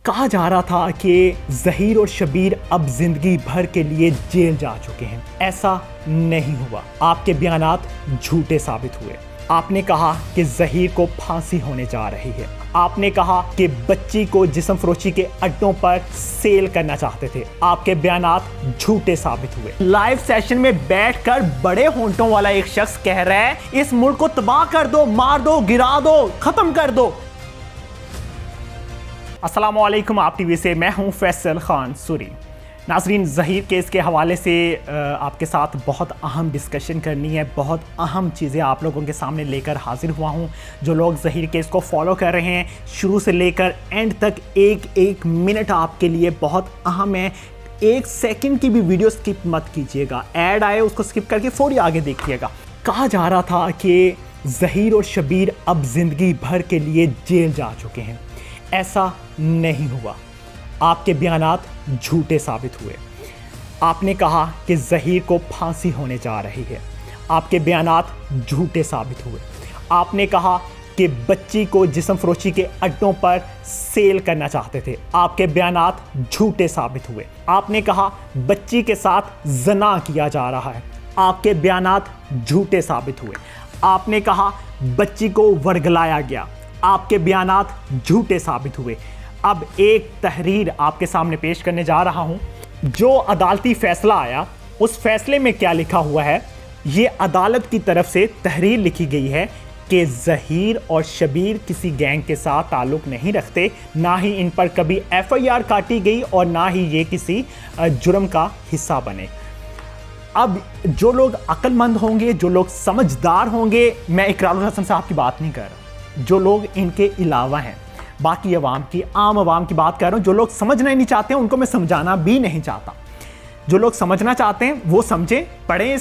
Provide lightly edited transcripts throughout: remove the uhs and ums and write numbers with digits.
कहा जा रहा था कि ज़हीर और शबीर अब जिंदगी भर के लिए जेल जा चुके हैं। ऐसा नहीं हुआ। आपके बयानात झूठे साबित हुए। आपने कहा कि ज़हीर को फांसी होने जा रही है। आपने कहा कि बच्ची को जिस्म फरोशी के अड्डों पर सेल करना चाहते थे। आपके बयानात झूठे साबित हुए। लाइव सेशन में बैठकर बड़े होंठों वाला एक शख्स कह रहा है इस मुल्क को तबाह कर दो, मार दो, गिरा दो, खत्म कर दो। अस्सलाम वालेकुम, आप टीवी से मैं हूं फैसल खान सूरी। नाजरीन, ज़हीर केस के हवाले से आपके साथ बहुत अहम डिस्कशन करनी है। बहुत अहम चीज़ें आप लोगों के सामने लेकर हाजिर हुआ हूं। जो लोग ज़हीर केस को फॉलो कर रहे हैं, शुरू से लेकर एंड तक एक एक मिनट आपके लिए बहुत अहम है। एक सेकंड की भी वीडियो स्किप मत कीजिएगा। ऐड आए उसको स्किप करके फौरी आगे देखिएगा। कहा जा रहा था कि ज़हीर और शबीर अब ज़िंदगी भर के लिए जेल जा चुके हैं। ऐसा नहीं हुआ। आपके बयानात झूठे साबित हुए। आपने कहा कि ज़हीर को फांसी होने जा रही है। आपके बयानात झूठे साबित हुए। आपने कहा कि बच्ची को जिस्म फरोशी के अड्डों पर सेल करना चाहते थे। आपके बयानात झूठे साबित हुए। आपने कहा बच्ची के साथ ज़ना किया जा रहा है। आपके बयानात झूठे साबित हुए। आपने कहा बच्ची को वर्गलाया गया। आपके बयानात झूठे साबित हुए। अब एक तहरीर आपके सामने पेश करने जा रहा हूं। जो अदालती फैसला आया उस फैसले में क्या लिखा हुआ है, ये अदालत की तरफ से तहरीर लिखी गई है कि ज़हीर और शबीर किसी गैंग के साथ ताल्लुक़ नहीं रखते, ना ही इन पर कभी FIR काटी गई और ना ही ये किसी जुर्म का हिस्सा बने। अब जो लोग अक्लमंद होंगे, जो लोग समझदार होंगे, मैं इकरारुल हसन साहब की बात नहीं कर रहा, जो लोग इनके अलावा हैं, बाकी अवाम की, आम अवाम की बात कर रहा हूँ। जो लोग समझना ही नहीं चाहते हैं उनको मैं समझाना भी नहीं चाहता। जो लोग समझना चाहते हैं वो समझें, पढ़ें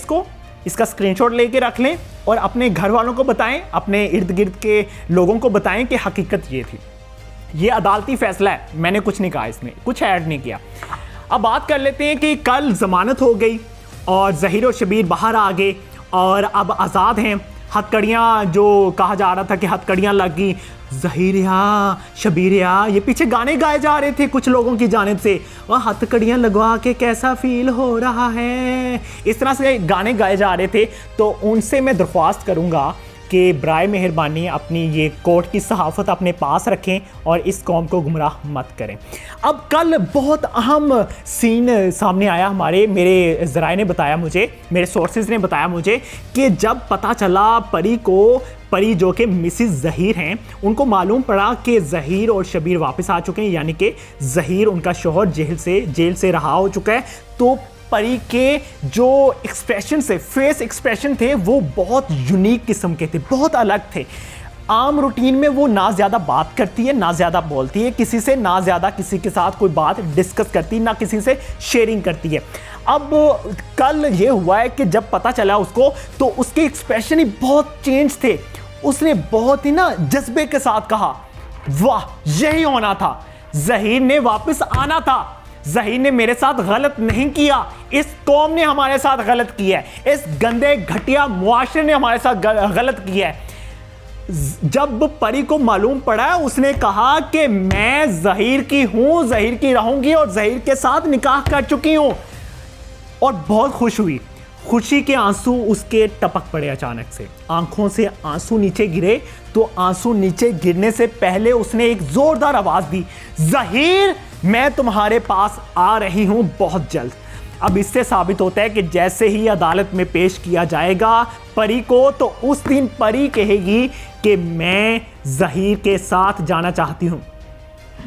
इसका स्क्रीनशॉट लेके रख लें और अपने घर वालों को बताएं, अपने इर्द गिर्द के लोगों को बताएं कि हकीकत ये थी। ये अदालती फैसला है, मैंने कुछ नहीं कहा, इसमें कुछ ऐड नहीं किया। अब बात कर लेते हैं कि कल जमानत हो गई और ज़हीर और शबीर बाहर आ गए और अब आज़ाद हैं। हथकड़ियाँ, जो कहा जा रहा था कि हथकड़ियाँ लग गई, ज़हीर या शबीर या, ये पीछे गाने गाए जा रहे थे कुछ लोगों की जानिब से, और हथकड़ियाँ लगवा के कैसा फील हो रहा है, इस तरह से गाने गाए जा रहे थे। तो उनसे मैं दरख्वास्त करूँगा कि बराए मेहरबानी अपनी ये कोर्ट की सहाफ़त अपने पास रखें और इस कौम को गुमराह मत करें। अब कल बहुत अहम सीन सामने आया हमारे, मेरे ज़राए ने बताया मुझे, मेरे सोर्सेज ने बताया मुझे कि जब पता चला परी जो कि मिसिस ज़हीर हैं, उनको मालूम पड़ा कि ज़हीर और शबीर वापस आ चुके हैं, यानी कि ज़हीर उनका शौहर जेल से रहा हो चुका है। तो परी के जो एक्सप्रेशन से फेस एक्सप्रेशन थे वो बहुत यूनिक किस्म के थे, बहुत अलग थे। आम रूटीन में वो ना ज़्यादा बात करती है, ना ज़्यादा बोलती है किसी से, ना ज़्यादा किसी के साथ कोई बात डिस्कस करती, ना किसी से शेयरिंग करती है। अब कल ये हुआ है कि जब पता चला उसको, तो उसके एक्सप्रेशन ही बहुत चेंज थे। उसने बहुत ही ना जज्बे के साथ कहा, वाह यही होना था, ज़हीर ने वापस आना था, ज़हीर ने मेरे साथ गलत नहीं किया, इस कौम ने हमारे साथ गलत किया है, इस गंदे घटिया मुआशरे ने हमारे साथ गलत किया है। जब परी को मालूम पड़ा, उसने कहा कि मैं ज़हीर की हूं, ज़हीर की रहूंगी और ज़हीर के साथ निकाह कर चुकी हूं, और बहुत खुश हुई। खुशी के आंसू उसके टपक पड़े अचानक से, आंखों से आंसू नीचे गिरे। तो आंसू नीचे गिरने से पहले उसने एक जोरदार आवाज दी, ज़हीर मैं तुम्हारे पास आ रही हूं बहुत जल्द। अब इससे साबित होता है कि जैसे ही अदालत में पेश किया जाएगा परी को, तो उस दिन परी कहेगी कि मैं ज़हीर के साथ जाना चाहती हूं।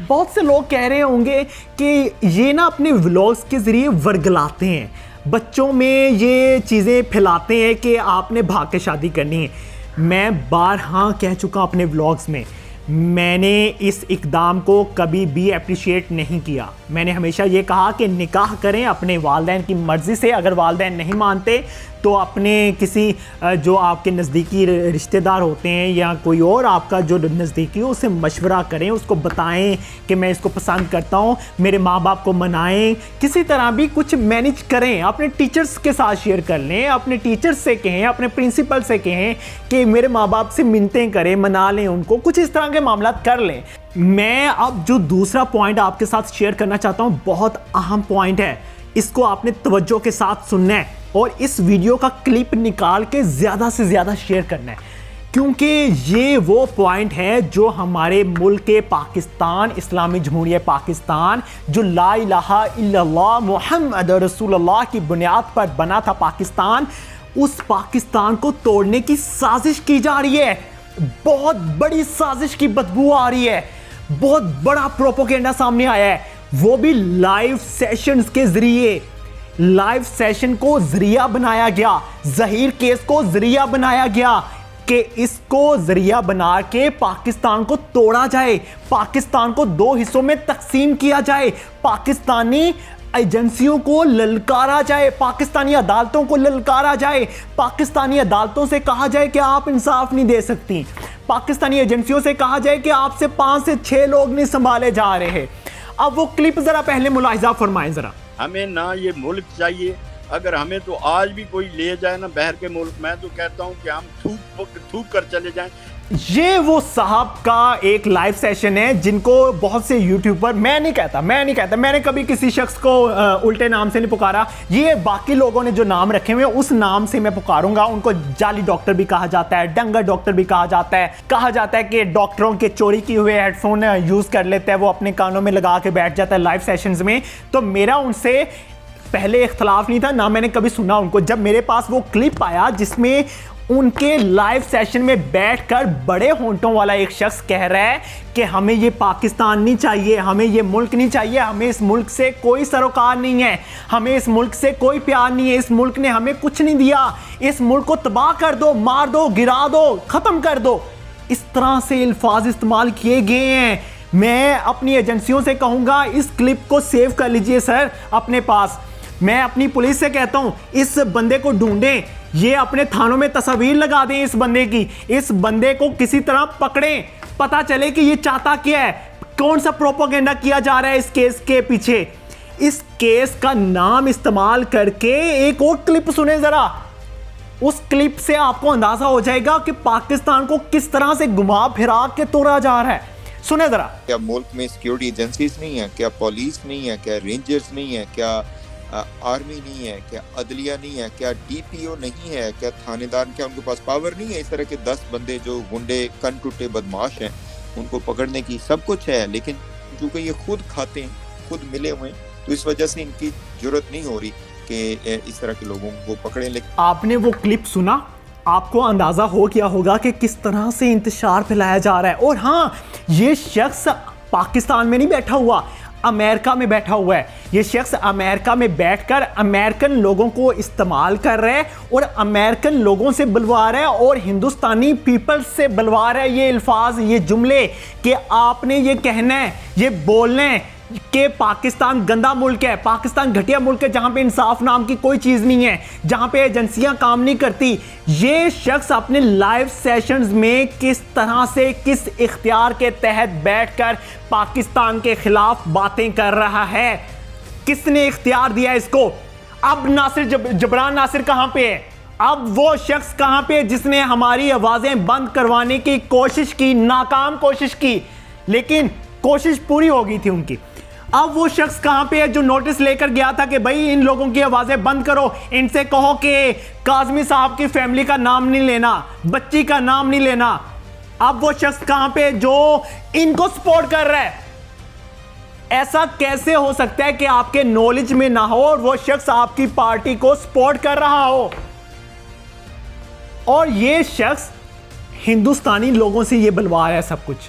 बहुत से लोग कह रहे होंगे कि ये ना अपने व्लॉग्स के ज़रिए वर्गलाते हैं, बच्चों में ये चीज़ें फैलाते हैं कि आपने भाग के शादी करनी है। मैं बारहा कह चुका अपने व्लॉग्स में, मैंने इस इक़दाम को कभी भी अप्रिशिएट नहीं किया। मैंने हमेशा ये कहा कि निकाह करें अपने वालिदैन की मर्ज़ी से, अगर वालिदैन नहीं मानते तो अपने किसी जो आपके नज़दीकी रिश्तेदार होते हैं या कोई और आपका जो नज़दीकी हो उससे मशवरा करें, उसको बताएं कि मैं इसको पसंद करता हूं, मेरे माँ बाप को मनाएं, किसी तरह भी कुछ मैनेज करें। अपने टीचर्स के साथ शेयर कर लें, अपने टीचर्स से कहें, अपने प्रिंसिपल से कहें कि मेरे माँ बाप से मिन्नतें करें, मना लें उनको, कुछ इस तरह के मामला कर लें। मैं अब जो दूसरा पॉइंट आपके साथ शेयर करना चाहता हूं, बहुत अहम पॉइंट है, इसको आपने तवज्जो के साथ सुनना है और इस वीडियो का क्लिप निकाल के ज़्यादा से ज़्यादा शेयर करना है, क्योंकि ये वो पॉइंट है जो हमारे मुल्क के पाकिस्तान, इस्लामी जमहूरियत पाकिस्तान, जो ला इलाहा इल्लल्लाह मुहम्मद रसूलुल्लाह की बुनियाद पर बना था पाकिस्तान, उस पाकिस्तान को तोड़ने की साजिश की जा रही है। बहुत बड़ी साजिश की बदबू आ रही है, बहुत बड़ा प्रोपेगेंडा सामने आया है, वो भी लाइव सेशंस के जरिए। लाइव सेशन को जरिया बनाया गया, ज़हीर केस को जरिया बनाया गया कि इसको जरिया बना के पाकिस्तान को तोड़ा जाए, पाकिस्तान को दो हिस्सों में तकसीम किया जाए, पाकिस्तानी एजेंसियों को ललकारा जाए, पाकिस्तानी अदालतों को ललकारा जाए, पाकिस्तानी अदालतों से कहा जाए कि आप इंसाफ नहीं दे सकती, पाकिस्तानी एजेंसियों से कहा जाए कि आपसे 5 से 6 लोग नहीं संभाले जा रहे। अब वो क्लिप जरा पहले मुलाहिजा फरमाएं जरा। हमें ना ये मुल्क चाहिए, अगर हमें तो आज भी कोई ले जाए ना बहर के मुल्क, मैं तो कहता हूँ कि हम थूक कर चले जाएं। ये वो साहब का एक लाइव सेशन है जिनको बहुत से यूट्यूबर, मैं नहीं कहता, मैंने कभी किसी शख्स को उल्टे नाम से नहीं पुकारा, ये बाकी लोगों ने जो नाम रखे हुए उस नाम से मैं पुकारूंगा। उनको जाली डॉक्टर भी कहा जाता है, डंगर डॉक्टर भी कहा जाता है कि डॉक्टरों के चोरी किए हुए हेडफोन यूज कर लेते हैं, वो अपने कानों में लगा के बैठ जाता है लाइव सेशंस में। तो मेरा उनसे पहले इख्तलाफ नहीं था, ना मैंने कभी सुना उनको। जब मेरे पास वो क्लिप आया जिसमें उनके लाइव सेशन में बैठकर बड़े होंठों वाला एक शख्स कह रहा है कि हमें ये पाकिस्तान नहीं चाहिए, हमें ये मुल्क नहीं चाहिए, हमें इस मुल्क से कोई सरोकार नहीं है, हमें इस मुल्क से कोई प्यार नहीं है, इस मुल्क ने हमें कुछ नहीं दिया, इस मुल्क को तबाह कर दो, मार दो, गिरा दो, खत्म कर दो, इस तरह से अल्फाज इस्तेमाल किए गए हैं। मैं अपनी एजेंसियों से कहूँगा इस क्लिप को सेव कर लीजिए सर अपने पास। मैं अपनी पुलिस से कहता हूं इस बंदे को ढूंढें, ये अपने थानों में तस्वीर लगा दें इस बंदे की, इस बंदे को किसी तरह पकड़ें, पता चले कि ये चाहता क्या है, कौन सा प्रोपेगेंडा किया जा रहा है इस केस के पीछे। इस केस का नाम इस्तेमाल करके एक और क्लिप सुने जरा, उस क्लिप से आपको अंदाजा हो जाएगा कि पाकिस्तान को किस तरह से घुमा फिरा के तोड़ा जा रहा है। सुने जरा। क्या मुल्क में सिक्योरिटी एजेंसीज नहीं है, क्या पुलिस नहीं है, क्या रेंजर्स नहीं है, क्या आर्मी नहीं है, क्या अदलिया नहीं है, क्या डीपीओ नहीं है, क्या थानेदार, क्या उनके पास पावर नहीं है इस तरह के 10 बंदे जो गुंडे कन टूटे बदमाश हैं उनको पकड़ने की? सब कुछ है, लेकिन चूंकि ये खुद खाते हैं, खुद मिले हुए हैं, तो इस वजह से इनकी जरूरत नहीं हो रही कि इस तरह के लोगों को पकड़ें। लेकिन आपने वो क्लिप सुना, आपको अंदाजा हो गया होगा कि किस तरह से इंतशार फैलाया जा रहा है। और हाँ, ये शख्स पाकिस्तान में नहीं बैठा हुआ, अमेरिका में बैठा हुआ है। ये शख्स अमेरिका में बैठकर अमेरिकन लोगों को इस्तेमाल कर रहा है और अमेरिकन लोगों से बुलवा रहा है और हिंदुस्तानी पीपल्स से बुलवा रहा है ये अल्फाज, ये जुमले कि आपने ये कहना है, ये बोलना है कि पाकिस्तान गंदा मुल्क है, पाकिस्तान घटिया मुल्क है, जहां पे इंसाफ नाम की कोई चीज नहीं है, जहां पे एजेंसियां काम नहीं करती। ये शख्स अपने लाइव सेशंस में किस तरह से, किस इख्तियार के तहत बैठकर पाकिस्तान के खिलाफ बातें कर रहा है, किसने इख्तियार दिया इसको? अब नासिर जबरान नासिर कहां पे है? अब वो शख्स कहां पे है जिसने हमारी आवाजें बंद करवाने की कोशिश की, नाकाम कोशिश की, लेकिन कोशिश पूरी हो गई थी उनकी। अब वो शख्स कहां पे है जो नोटिस लेकर गया था कि भाई इन लोगों की आवाजें बंद करो, इनसे कहो कि काज़मी साहब की फैमिली का नाम नहीं लेना, बच्ची का नाम नहीं लेना। अब वो शख्स कहां पे जो इनको सपोर्ट कर रहा है? ऐसा कैसे हो सकता है कि आपके नॉलेज में ना हो और वो शख्स आपकी पार्टी को सपोर्ट कर रहा हो? और ये शख्स हिंदुस्तानी लोगों से ये बुलवा रहा है सब कुछ,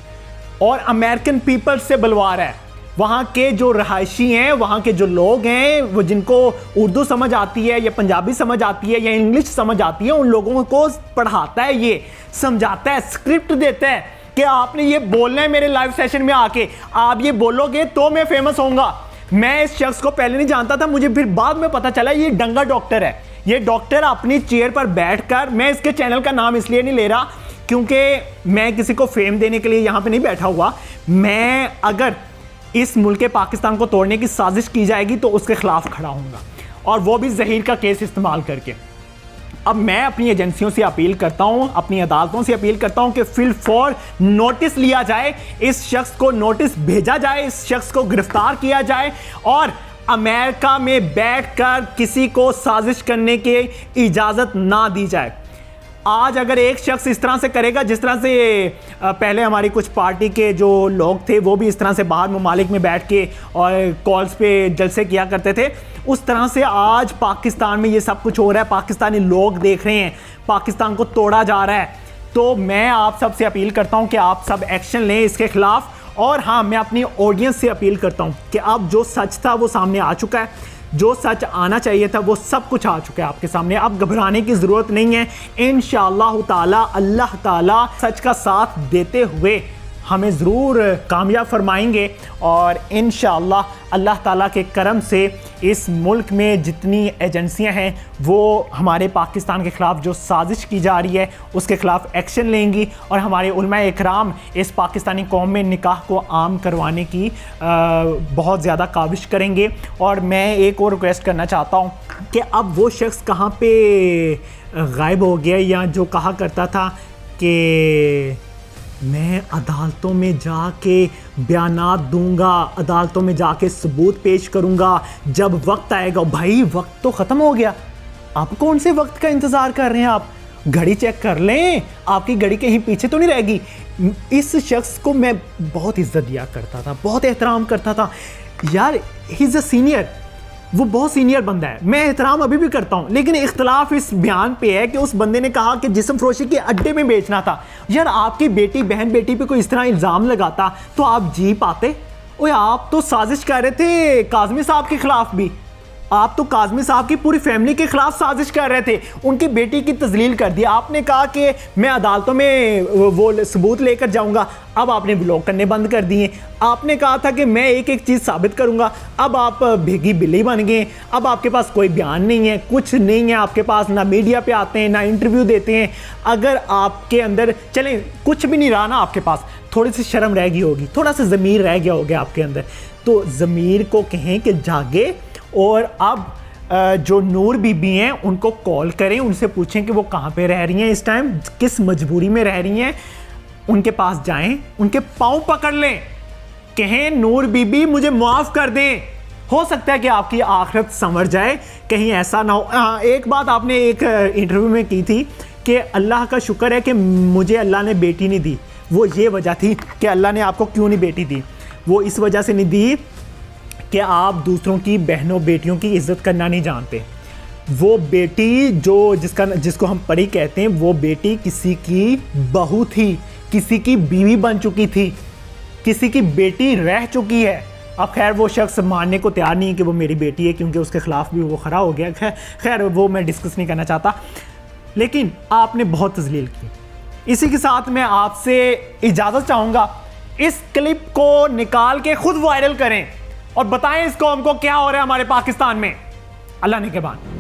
और अमेरिकन पीपल से बुलवा रहा है। वहाँ के जो रहायशी हैं, वहाँ के जो लोग हैं, वो जिनको उर्दू समझ आती है या पंजाबी समझ आती है या इंग्लिश समझ आती है, उन लोगों को पढ़ाता है, ये समझाता है, स्क्रिप्ट देता है कि आपने ये बोलना है मेरे लाइव सेशन में आके, आप ये बोलोगे तो मैं फेमस होऊंगा। मैं इस शख्स को पहले नहीं जानता था, मुझे फिर बाद में पता चला ये डंगा डॉक्टर है, ये डॉक्टर अपनी चेयर पर बैठकर, मैं इसके चैनल का नाम इसलिए नहीं ले रहा क्योंकि मैं किसी को फेम देने के लिए यहाँ पे नहीं बैठा हुआ, मैं अगर इस मुल्क पाकिस्तान को तोड़ने की साजिश की जाएगी तो उसके खिलाफ खड़ा हूँगा, और वो भी ज़हीर का केस इस्तेमाल करके। अब मैं अपनी एजेंसियों से अपील करता हूं, अपनी अदालतों से अपील करता हूं कि फिल फॉर नोटिस लिया जाए, इस शख्स को नोटिस भेजा जाए, इस शख्स को गिरफ्तार किया जाए और अमेरिका में बैठकर किसी को साजिश करने की इजाज़त ना दी जाए। आज अगर एक शख्स इस तरह से करेगा, जिस तरह से पहले हमारी कुछ पार्टी के जो लोग थे वो भी इस तरह से बाहर ममालिक में बैठ के और कॉल्स पे जलसे किया करते थे, उस तरह से आज पाकिस्तान में ये सब कुछ हो रहा है, पाकिस्तानी लोग देख रहे हैं, पाकिस्तान को तोड़ा जा रहा है। तो मैं आप सब से अपील करता हूं कि आप सब एक्शन लें इसके खिलाफ। और हाँ, मैं अपनी ऑडियंस से अपील करता हूं कि अब जो सच था वो सामने आ चुका है, जो सच आना चाहिए था वो सब कुछ आ चुका है आपके सामने। अब घबराने की ज़रूरत नहीं है। इंशाअल्लाह ताला अल्लाह ताला सच का साथ देते हुए हमें ज़रूर कामयाब फरमाएंगे, और इंशाअल्लाह अल्लाह ताला के करम से इस मुल्क में जितनी एजेंसियां हैं वो हमारे पाकिस्तान के ख़िलाफ़ जो साजिश की जा रही है उसके ख़िलाफ़ एक्शन लेंगी, और हमारे उलमाए इकराम इस पाकिस्तानी कौम में निकाह को आम करवाने की बहुत ज़्यादा काविश करेंगे। और मैं एक और रिक्वेस्ट करना चाहता हूँ कि अब वो शख्स कहाँ पे गायब हो गया, या जो कहा करता था कि मैं अदालतों में जाके बयानात दूंगा, अदालतों में जाके सबूत पेश करूंगा जब वक्त आएगा। भाई वक्त तो ख़त्म हो गया, आप कौन से वक्त का इंतज़ार कर रहे हैं? आप घड़ी चेक कर लें, आपकी घड़ी कहीं पीछे तो नहीं रहेगी। इस शख्स को मैं बहुत इज्जत दिया करता था, बहुत एहतराम करता था यार, ही इज़ अ सीनियर, वो बहुत सीनियर बंदा है, मैं एहतराम अभी भी करता हूँ। लेकिन इख्तलाफ इस बयान पे है कि उस बंदे ने कहा कि जिस्म फरोशी के अड्डे में बेचना था। यार आपकी बेटी बहन बेटी पे कोई इस तरह इल्ज़ाम लगाता तो आप जी पाते? ओए आप तो साजिश कर रहे थे काज़मी साहब के खिलाफ भी, आप तो काज़मी साहब की पूरी फैमिली के खिलाफ साजिश कर रहे थे, उनकी बेटी की तजलील कर दी। आपने कहा कि मैं अदालतों में वो सबूत लेकर जाऊंगा, अब आपने ब्लॉक करने बंद कर दिए। आपने कहा था कि मैं एक एक चीज़ साबित करूंगा, अब आप भेगी बिल्ली बन गए। अब आपके पास कोई बयान नहीं है, कुछ नहीं है आपके पास, ना मीडिया पे आते हैं ना इंटरव्यू देते हैं। अगर आपके अंदर चलें कुछ भी नहीं रहा ना आपके पास, थोड़ी सी शर्म रह गई होगी, थोड़ा सा ज़मीर रह गया होगा आपके अंदर, तो ज़मीर को कहें कि जागे, और अब जो नूर बीबी हैं उनको कॉल करें, उनसे पूछें कि वो कहाँ पे रह रही हैं इस टाइम, किस मजबूरी में रह रही हैं, उनके पास जाएं, उनके पाँव पकड़ लें, कहें नूर बीबी मुझे माफ़ कर दें, हो सकता है कि आपकी आखिरत संवर जाए, कहीं ऐसा ना हो। एक बात आपने एक इंटरव्यू में की थी कि अल्लाह का शुक्र है कि मुझे अल्लाह ने बेटी नहीं दी। वो ये वजह थी कि अल्लाह ने आपको क्यों नहीं बेटी दी, वो इस वजह से नहीं दी कि आप दूसरों की बहनों बेटियों की इज़्ज़त करना नहीं जानते। वो बेटी जिसको हम परी कहते हैं, वो बेटी किसी की बहू थी, किसी की बीवी बन चुकी थी, किसी की बेटी रह चुकी है। अब खैर वो शख्स मानने को तैयार नहीं है कि वो मेरी बेटी है, क्योंकि उसके ख़िलाफ़ भी वो खड़ा हो गया। खैर वो मैं डिस्कस नहीं करना चाहता, लेकिन आपने बहुत तज़लील की। इसी के साथ मैं आपसे इजाज़त चाहूँगा, इस क्लिप को निकाल के खुद वायरल करें और बताएं इस कौम को क्या हो रहा है हमारे पाकिस्तान में। अल्लाह ने के बाद।